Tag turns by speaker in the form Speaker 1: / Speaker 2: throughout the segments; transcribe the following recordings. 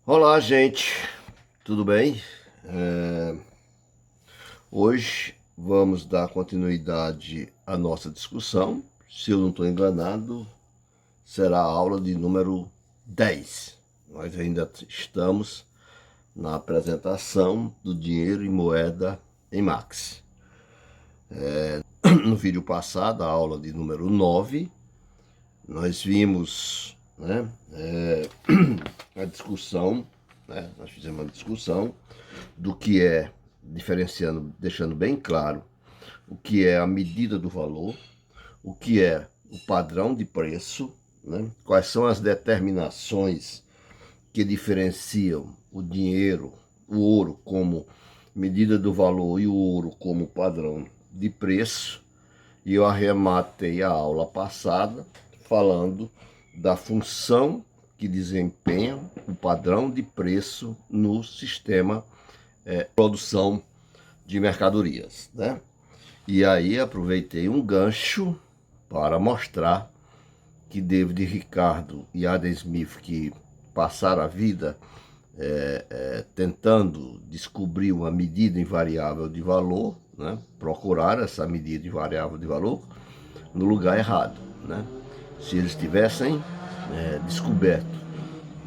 Speaker 1: Olá, gente, tudo bem? É, Hoje vamos dar continuidade à nossa discussão. Se eu não estou enganado, será a aula de número 10. Nós ainda estamos na apresentação do dinheiro e moeda em Marx. No vídeo passado, a aula de número 9, nós vimos, né, a discussão, né, nós fizemos uma discussão do que é, diferenciando, deixando bem claro o que é a medida do valor, o que é o padrão de preço, né? Quais são as determinações que diferenciam o dinheiro, o ouro como medida do valor e o ouro como padrão de preço. E eu arrematei a aula passada falando da função que desempenha o padrão de preço no sistema produção de mercadorias, né? E aí aproveitei um gancho para mostrar que David Ricardo e Adam Smith, que passaram a vida tentando descobrir uma medida invariável de valor, né? Procurar essa medida invariável de valor no lugar errado, né? Se eles tivessem descoberto,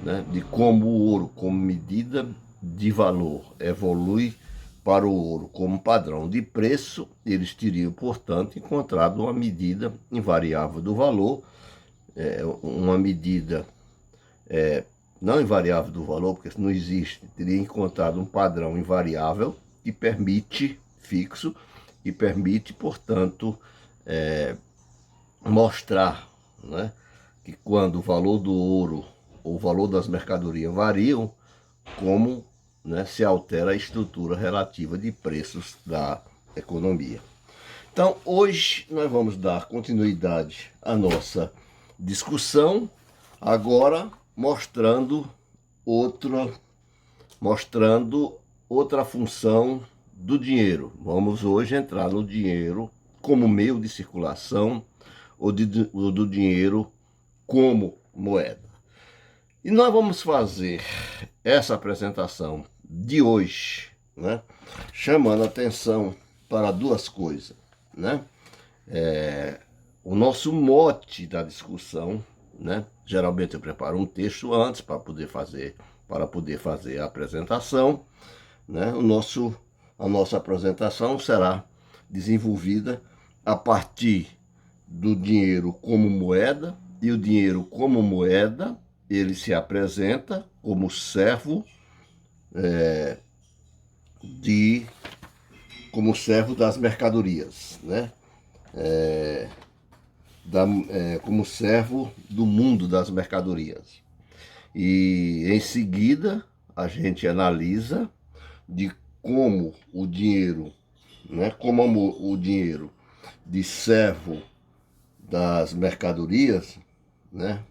Speaker 1: né, de como o ouro como medida de valor evolui para o ouro como padrão de preço, eles teriam, portanto, encontrado uma medida invariável do valor, uma medida não invariável do valor, porque isso não existe, teria encontrado um padrão invariável que permite, fixo, e permite, portanto, mostrar, né, que quando o valor do ouro ou o valor das mercadorias variam, como, né, se altera a estrutura relativa de preços da economia. Então, hoje nós vamos dar continuidade à nossa discussão, agora mostrando outra função do dinheiro. Vamos hoje entrar no dinheiro como meio de circulação ou do dinheiro como moeda. E nós vamos fazer essa apresentação de hoje, né, chamando atenção para duas coisas, né? O nosso mote da discussão, né? Geralmente eu preparo um texto antes para poder fazer a apresentação, né? A nossa apresentação será desenvolvida a partir do dinheiro como moeda, e o dinheiro como moeda ele se apresenta como servo de como servo das mercadorias, né? Como servo do mundo das mercadorias. E em seguida a gente analisa de como o dinheiro, né? Como o dinheiro de servo das mercadorias, né,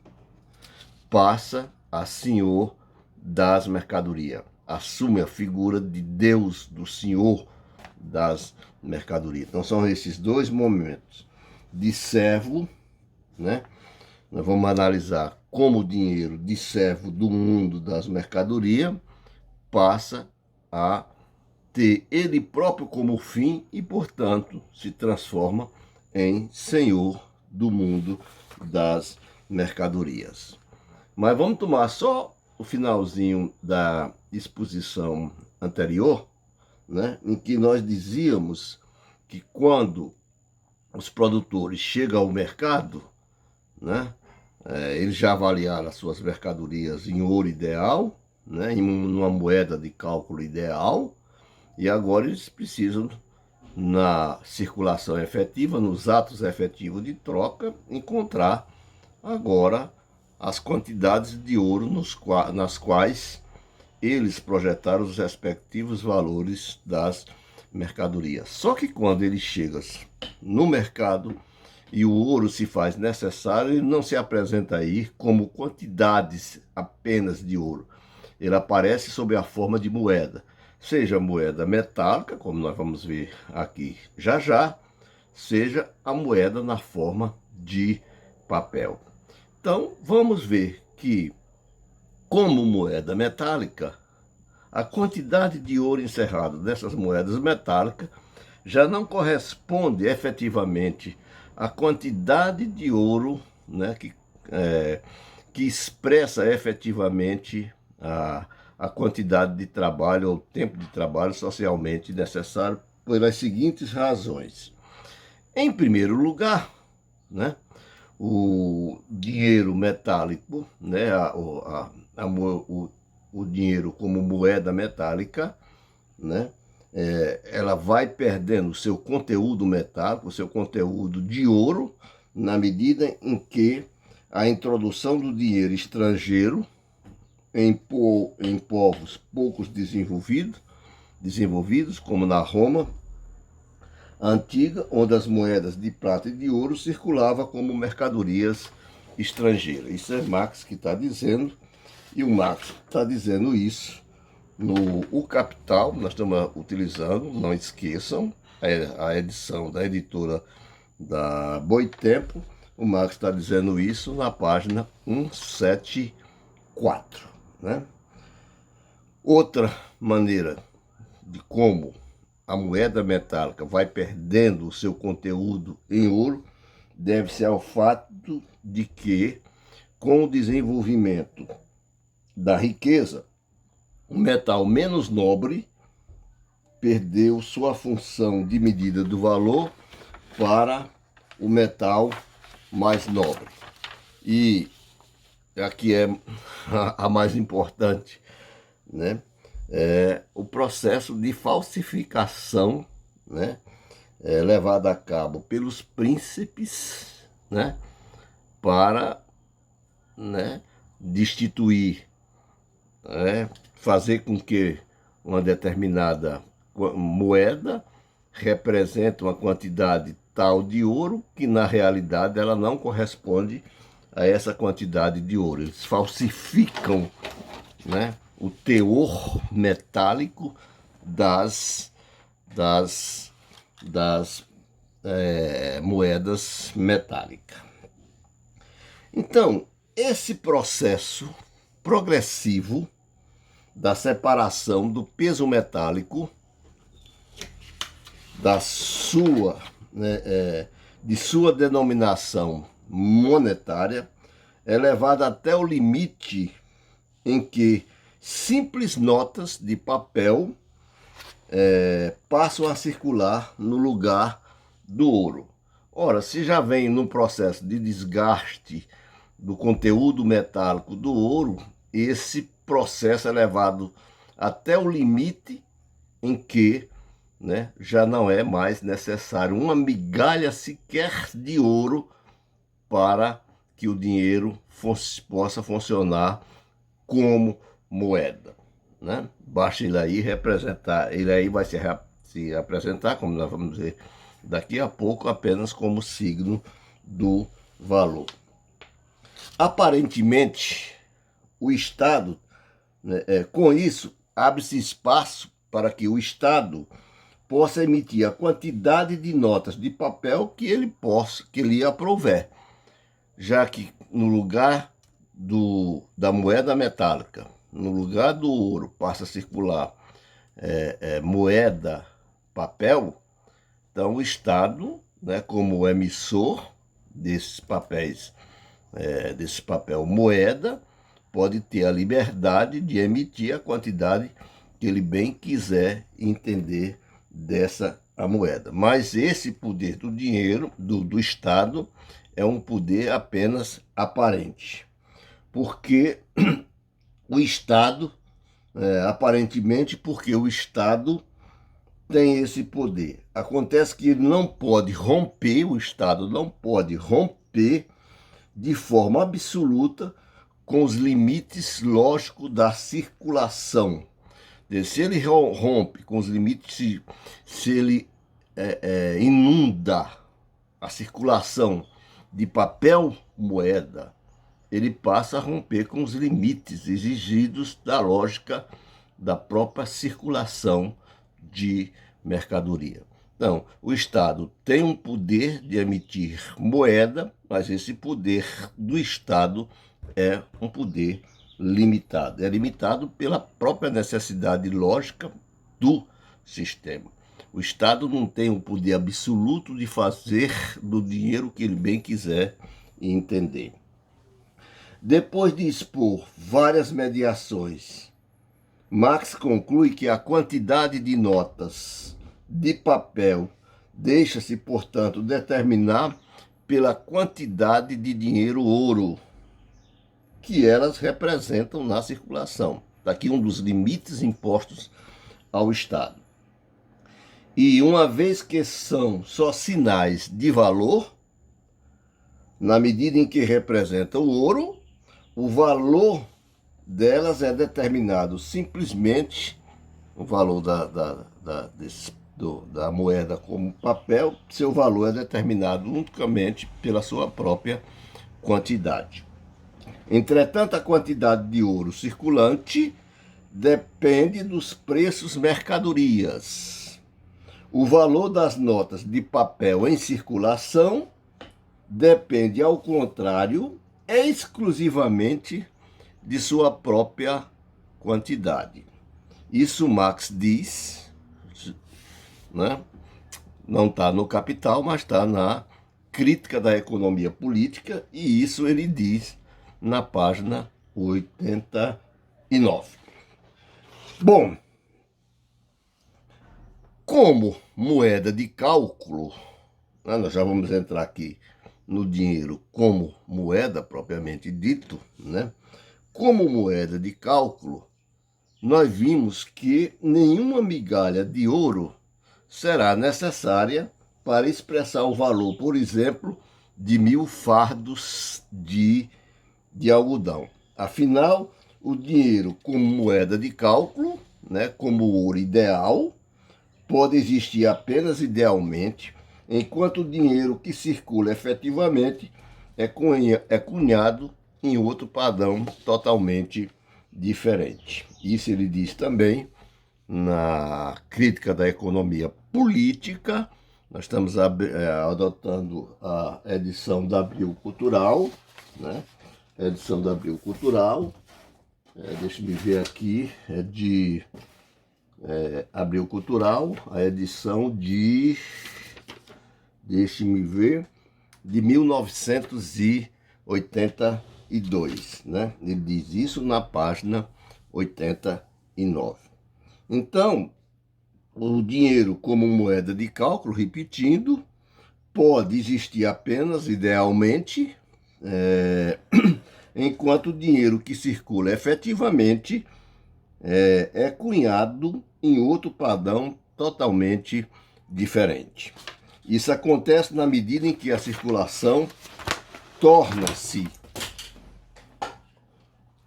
Speaker 1: passa a senhor das mercadorias, assume a figura de Deus, do senhor das mercadorias. Então são esses dois momentos de servo, né? Nós vamos analisar como o dinheiro de servo do mundo das mercadorias passa a ter ele próprio como fim e, portanto, se transforma em senhor do mundo das mercadorias. Mas vamos tomar só o finalzinho da exposição anterior, né, em que nós dizíamos que quando os produtores chegam ao mercado, né, eles já avaliaram as suas mercadorias em ouro ideal, né, em uma moeda de cálculo ideal, e agora eles precisam, na circulação efetiva, nos atos efetivos de troca, encontrar agora as quantidades de ouro nas quais eles projetaram os respectivos valores das mercadorias. Só que quando ele chega no mercado e o ouro se faz necessário, ele não se apresenta aí como quantidades apenas de ouro. Ele aparece sob a forma de moeda, seja moeda metálica, como nós vamos ver aqui já já, seja a moeda na forma de papel. Então, vamos ver que Como moeda metálica, a quantidade de ouro encerrado dessas moedas metálicas já não corresponde efetivamente à quantidade de ouro, né, que expressa efetivamente a quantidade de trabalho ou tempo de trabalho socialmente necessário pelas seguintes razões. Em primeiro lugar, né, o dinheiro metálico, né, o dinheiro como moeda metálica, né, ela vai perdendo o seu conteúdo metálico, o seu conteúdo de ouro, na medida em que a introdução do dinheiro estrangeiro em povos poucos desenvolvidos, como na Roma antiga, onde as moedas de prata e de ouro circulavam como mercadorias estrangeiras. Isso é Marx que está dizendo, e o Marx está dizendo isso no O Capital. Nós estamos utilizando, não esqueçam, a edição da editora da Boitempo. O Marx está dizendo isso na página 174. Né? Outra maneira de como a moeda metálica vai perdendo o seu conteúdo em ouro deve-se ao fato de que, com o desenvolvimento da riqueza, o metal menos nobre perdeu sua função de medida do valor para o metal mais nobre. E aqui é a mais importante, né? O processo de falsificação, né, levado a cabo pelos príncipes, né, para, né, destituir, fazer com que uma determinada moeda represente uma quantidade tal de ouro que na realidade ela não corresponde a essa quantidade de ouro. Eles falsificam, né, o teor metálico das moedas metálicas. Então, esse processo progressivo da separação do peso metálico de sua denominação monetária é levado até o limite em que simples notas de papel passam a circular no lugar do ouro. Ora, se já vem num processo de desgaste do conteúdo metálico do ouro, esse processo é levado até o limite em que, né, já não é mais necessário uma migalha sequer de ouro para que o dinheiro possa funcionar como moeda, né? Basta ele aí representar, ele aí vai se apresentar, como nós vamos ver daqui a pouco, apenas como signo do valor. Aparentemente, o Estado, né, com isso, abre-se espaço para que o Estado possa emitir a quantidade de notas de papel que que lhe aprouver, já que no lugar da moeda metálica, no lugar do ouro, passa a circular moeda, papel. Então o Estado, né, como emissor desses papéis, desse papel moeda, pode ter a liberdade de emitir a quantidade que ele bem quiser entender dessa a moeda. Mas esse poder do dinheiro, do Estado, é um poder apenas aparente. Porque o Estado, aparentemente porque o Estado tem esse poder. Acontece que ele não pode romper, o Estado não pode romper de forma absoluta com os limites lógicos da circulação. Se ele rompe com os limites, se ele inunda a circulação de papel moeda, ele passa a romper com os limites exigidos da lógica da própria circulação de mercadoria. Então, o Estado tem um poder de emitir moeda, mas esse poder do Estado é um poder limitado. É limitado pela própria necessidade lógica do sistema. O Estado não tem o poder absoluto de fazer do dinheiro o que ele bem quiser e entender. Depois de expor várias mediações, Marx conclui que a quantidade de notas de papel deixa-se, portanto, determinar pela quantidade de dinheiro ouro que elas representam na circulação. Daqui um dos limites impostos ao Estado. E uma vez que são só sinais de valor, na medida em que representam o ouro, o valor delas é determinado simplesmente, o valor da moeda como papel, seu valor é determinado unicamente pela sua própria quantidade. Entretanto, a quantidade de ouro circulante depende dos preços mercadorias. O valor das notas de papel em circulação depende, ao contrário, exclusivamente de sua própria quantidade. Isso Marx diz, né? Não está no Capital, mas está na Crítica da Economia Política, e isso ele diz na página 89. Bom, como moeda de cálculo, né, nós já vamos entrar aqui no dinheiro como moeda propriamente dito, né? Como moeda de cálculo, nós vimos que nenhuma migalha de ouro será necessária para expressar o valor, por exemplo, de 1000 fardos de algodão. Afinal, o dinheiro como moeda de cálculo, né, como ouro ideal, pode existir apenas idealmente, enquanto o dinheiro que circula efetivamente é cunhado em outro padrão totalmente diferente. Isso ele diz também na Crítica da Economia Política. Nós estamos adotando a edição da Abril Cultural, né? Edição da Abril Cultural, deixa-me ver aqui, é de Abril Cultural, a edição de, deixe-me ver, de 1982, né? Ele diz isso na página 89. Então, o dinheiro como moeda de cálculo, repetindo, pode existir apenas idealmente, enquanto o dinheiro que circula efetivamente é cunhado em outro padrão totalmente diferente. Isso acontece na medida em que a circulação torna-se,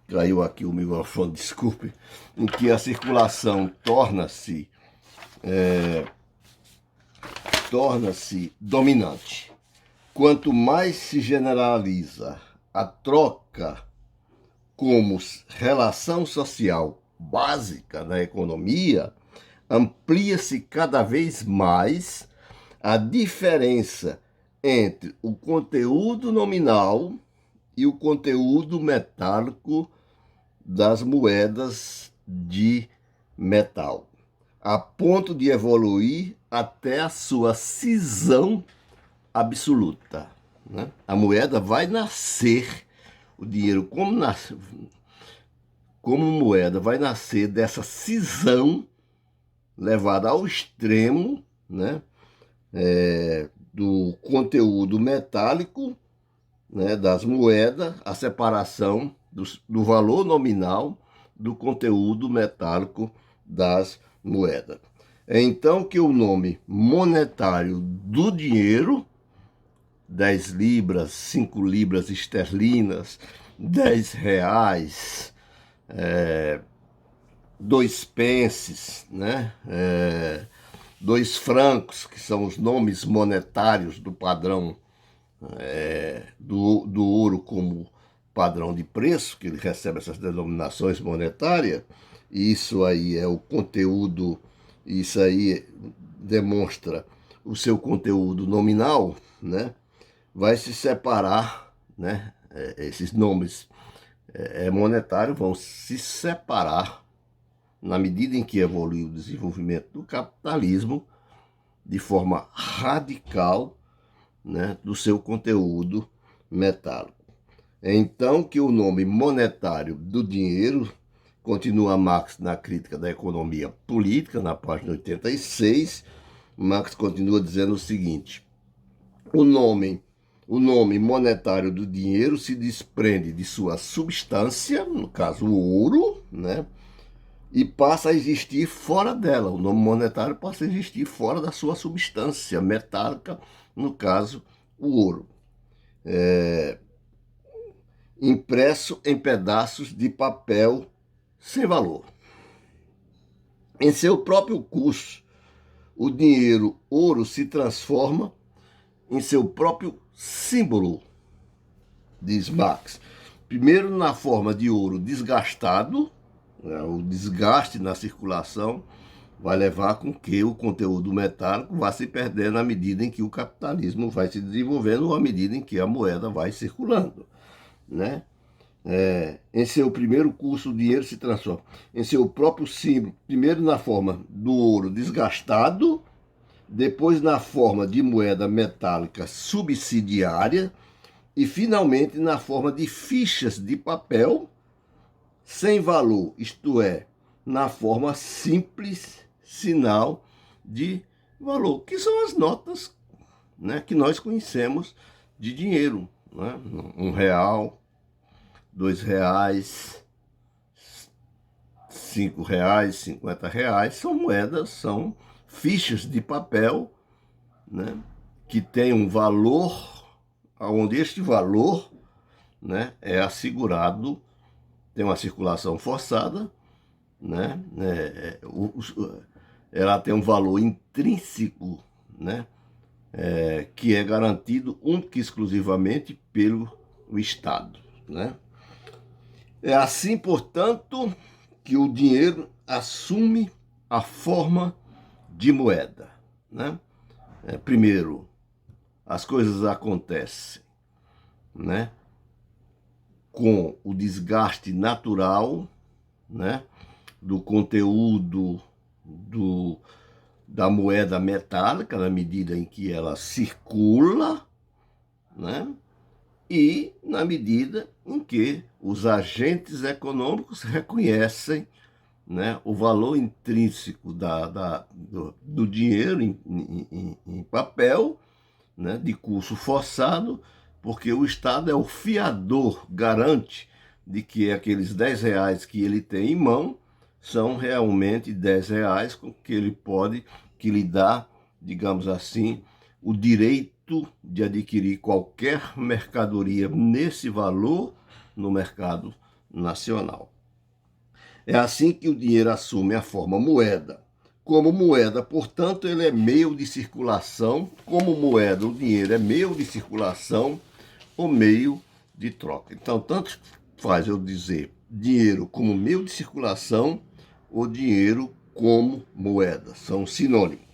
Speaker 1: caiu aqui o microfone, desculpe, em que a circulação torna-se dominante. Quanto mais se generaliza a troca como relação social básica na economia, amplia-se cada vez mais a diferença entre o conteúdo nominal e o conteúdo metálico das moedas de metal, a ponto de evoluir até a sua cisão absoluta, né? A moeda vai nascer, o dinheiro como moeda vai nascer dessa cisão levada ao extremo, né? Do conteúdo metálico, né, das moedas, a separação do valor nominal do conteúdo metálico das moedas. É então que o nome monetário do dinheiro, 10 libras, 5 libras esterlinas, 10 reais, 2 pences, né? 2 francos, que são os nomes monetários do padrão do ouro como padrão de preço, que ele recebe essas denominações monetárias. Isso aí é o conteúdo, isso aí demonstra o seu conteúdo nominal, né? Vai se separar, né? Esses nomes monetário vão se separar na medida em que evolui o desenvolvimento do capitalismo de forma radical, né, do seu conteúdo metálico. É então que o nome monetário do dinheiro, continua Marx na crítica da economia política, na página 86, Marx continua dizendo o seguinte: o nome monetário do dinheiro se desprende de sua substância, no caso o ouro, né, e passa a existir fora dela. O nome monetário passa a existir fora da sua substância metálica, no caso o ouro. Impresso em pedaços de papel sem valor. Em seu próprio curso, o dinheiro ouro se transforma em seu próprio símbolo, diz Marx. Primeiro na forma de ouro desgastado, né, o desgaste na circulação vai levar com que o conteúdo metálico vá se perdendo à medida em que o capitalismo vai se desenvolvendo ou à medida em que a moeda vai circulando, né? Em seu primeiro curso, o dinheiro se transforma em seu próprio símbolo, primeiro na forma do ouro desgastado, depois na forma de moeda metálica subsidiária e finalmente na forma de fichas de papel sem valor, isto é, na forma simples sinal de valor, que são as notas, né, que nós conhecemos de dinheiro, né? R$1, R$2, R$5, R$50, são moedas, são fichas de papel, né, que tem um valor, onde este valor, né, é assegurado, tem uma circulação forçada, né, ela tem um valor intrínseco, né, que é garantido única e exclusivamente pelo Estado, né? É assim, portanto, que o dinheiro assume a forma de moeda, né? Primeiro, as coisas acontecem, né, com o desgaste natural, né, do conteúdo da moeda metálica, na medida em que ela circula, né, e na medida em que os agentes econômicos reconhecem, né, o valor intrínseco do dinheiro em papel, né, de curso forçado, porque o Estado é o fiador, garante de que aqueles R$10 que ele tem em mão são realmente R$10 com que ele pode, que lhe dá, digamos assim, o direito de adquirir qualquer mercadoria nesse valor no mercado nacional. É assim que o dinheiro assume a forma moeda. Como moeda, portanto, ele é meio de circulação. Como moeda, o dinheiro é meio de circulação ou meio de troca. Então, tanto faz eu dizer dinheiro como meio de circulação ou dinheiro como moeda. São sinônimos.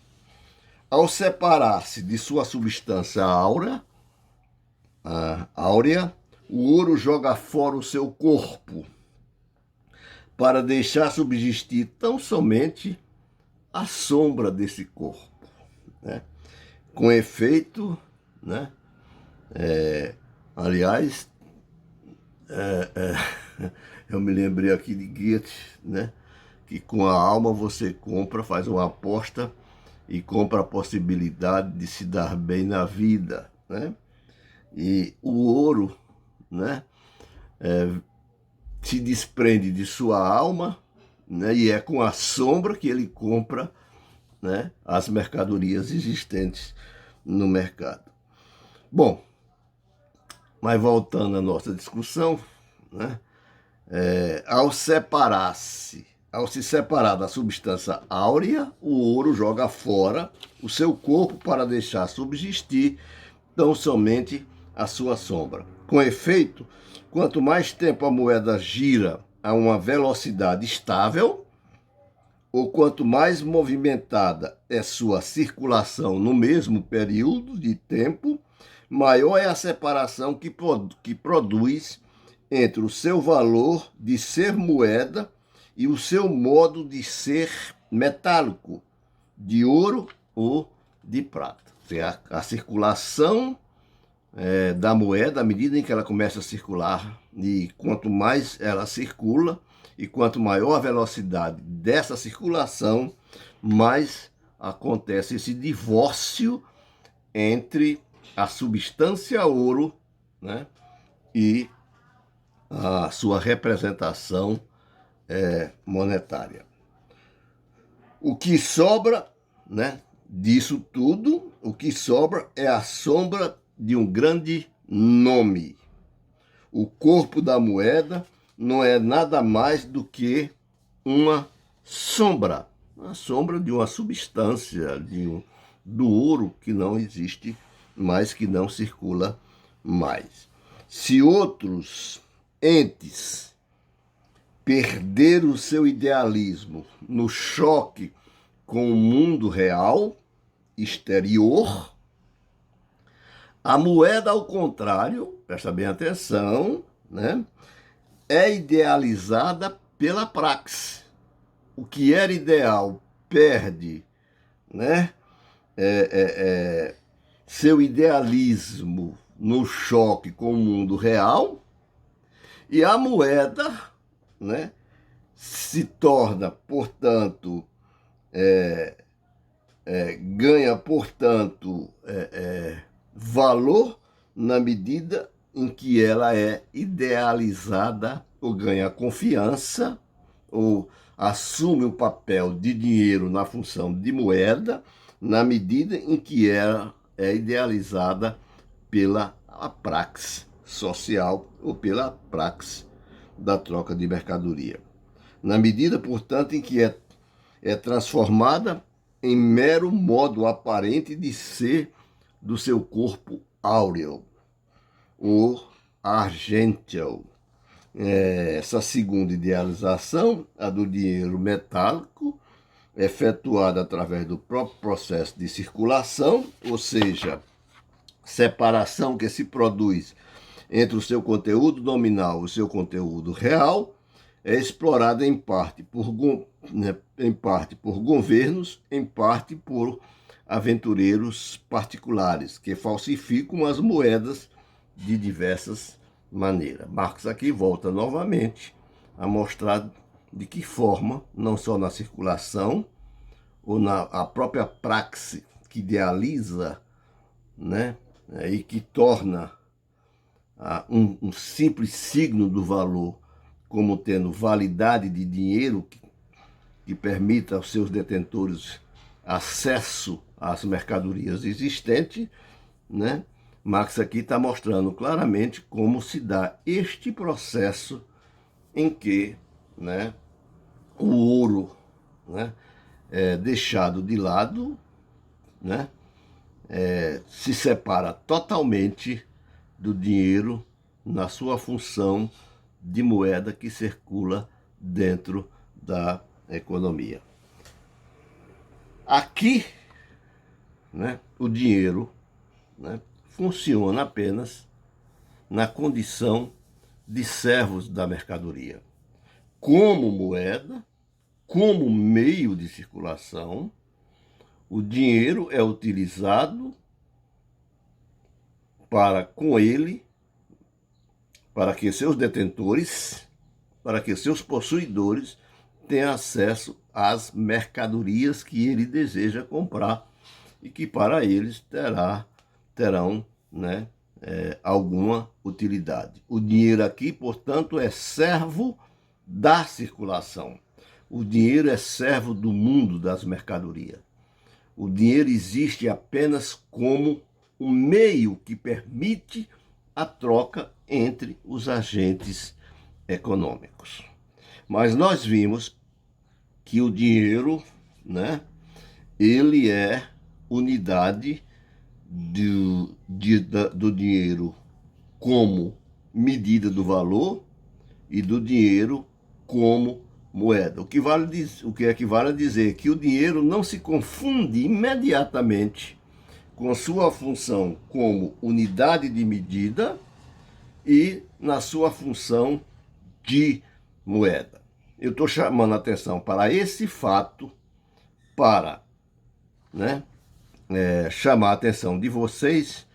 Speaker 1: Ao separar-se de sua substância áurea, o ouro joga fora o seu corpo para deixar subsistir tão somente a sombra desse corpo, né? Com efeito, né? Aliás, eu me lembrei aqui de Goethe, né, que com a alma você compra, faz uma aposta e compra a possibilidade de se dar bem na vida, né? E o ouro, né, se desprende de sua alma, né, e é com a sombra que ele compra, né, as mercadorias existentes no mercado. Bom, mas voltando à nossa discussão, né, ao se separar da substância áurea, o ouro joga fora o seu corpo para deixar subsistir tão somente a sua sombra. Com efeito, quanto mais tempo a moeda gira a uma velocidade estável, ou quanto mais movimentada é sua circulação no mesmo período de tempo, maior é a separação que produz entre o seu valor de ser moeda e o seu modo de ser metálico, de ouro ou de prata. A circulação da moeda, à medida em que ela começa a circular, e quanto mais ela circula, e quanto maior a velocidade dessa circulação, mais acontece esse divórcio entre a substância ouro, né, e a sua representação monetária. O que sobra, né, disso tudo, o que sobra é a sombra de um grande nome. O corpo da moeda não é nada mais do que uma sombra de uma substância, do ouro que não existe mais, que não circula mais. Se outros entes perderam o seu idealismo no choque com o mundo real, exterior, a moeda, ao contrário, presta bem atenção, né, é idealizada pela praxe. O que era ideal perde, né, seu idealismo no choque com o mundo real, e a moeda, né, se torna, portanto, ganha, portanto, valor na medida em que ela é idealizada, ou ganha confiança, ou assume o papel de dinheiro na função de moeda, na medida em que ela é idealizada pela praxe social ou pela praxe da troca de mercadoria. Na medida, portanto, em que é transformada em mero modo aparente de ser do seu corpo áureo, ou argênteo. Essa segunda idealização, a do dinheiro metálico, efetuada através do próprio processo de circulação, ou seja, separação que se produz entre o seu conteúdo nominal e o seu conteúdo real, é explorada em parte por governos, em parte por aventureiros particulares, que falsificam as moedas de diversas maneiras. Marx aqui volta novamente a mostrar de que forma, não só na circulação, ou na própria praxe que idealiza, né, e que torna um simples signo do valor como tendo validade de dinheiro que permita aos seus detentores acesso às mercadorias existentes, né? Marx aqui está mostrando claramente como se dá este processo em que, né, o ouro, né, é deixado de lado, né, se separa totalmente do dinheiro na sua função de moeda que circula dentro da economia. Aqui, né, o dinheiro, né, funciona apenas na condição de servos da mercadoria. Como moeda, como meio de circulação, o dinheiro é utilizado com ele, para que seus detentores, para que seus possuidores tenham acesso às mercadorias que ele deseja comprar e que para eles terão, né, alguma utilidade. O dinheiro aqui, portanto, é servo da circulação. O dinheiro é servo do mundo das mercadorias. O dinheiro existe apenas como um meio que permite a troca entre os agentes econômicos. Mas nós vimos que o dinheiro, né, ele é unidade do dinheiro como medida do valor e do dinheiro como moeda. O que equivale a dizer que o dinheiro não se confunde imediatamente com sua função como unidade de medida e na sua função de moeda. Eu estou chamando a atenção para esse fato, para, né, chamar a atenção de vocês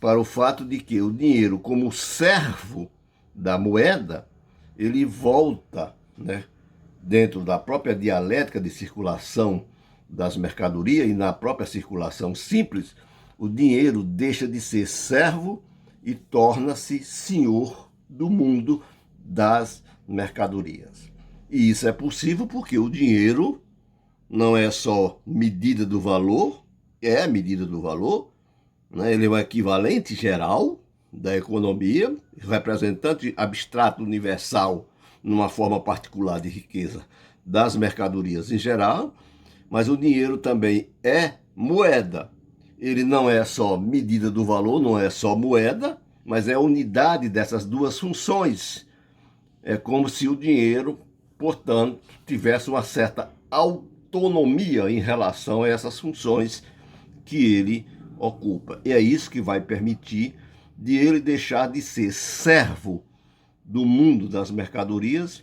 Speaker 1: para o fato de que o dinheiro, como servo da moeda, ele volta, né, dentro da própria dialética de circulação das mercadorias e na própria circulação simples, o dinheiro deixa de ser servo e torna-se senhor do mundo das mercadorias. E isso é possível porque o dinheiro não é só medida do valor, é medida do valor, né? Ele é um equivalente geral da economia, representante abstrato universal numa forma particular de riqueza das mercadorias em geral, mas o dinheiro também é moeda. Ele não é só medida do valor, não é só moeda, mas é a unidade dessas duas funções. É como se o dinheiro, portanto, tivesse uma certa autonomia em relação a essas funções que ele ocupa. E é isso que vai permitir de ele deixar de ser servo do mundo das mercadorias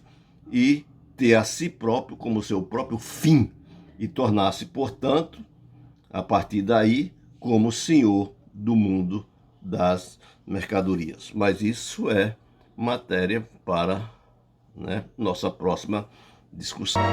Speaker 1: e ter a si próprio como seu próprio fim e tornar-se, portanto, a partir daí, como senhor do mundo das mercadorias. Mas isso é matéria para, né, nossa próxima discussão.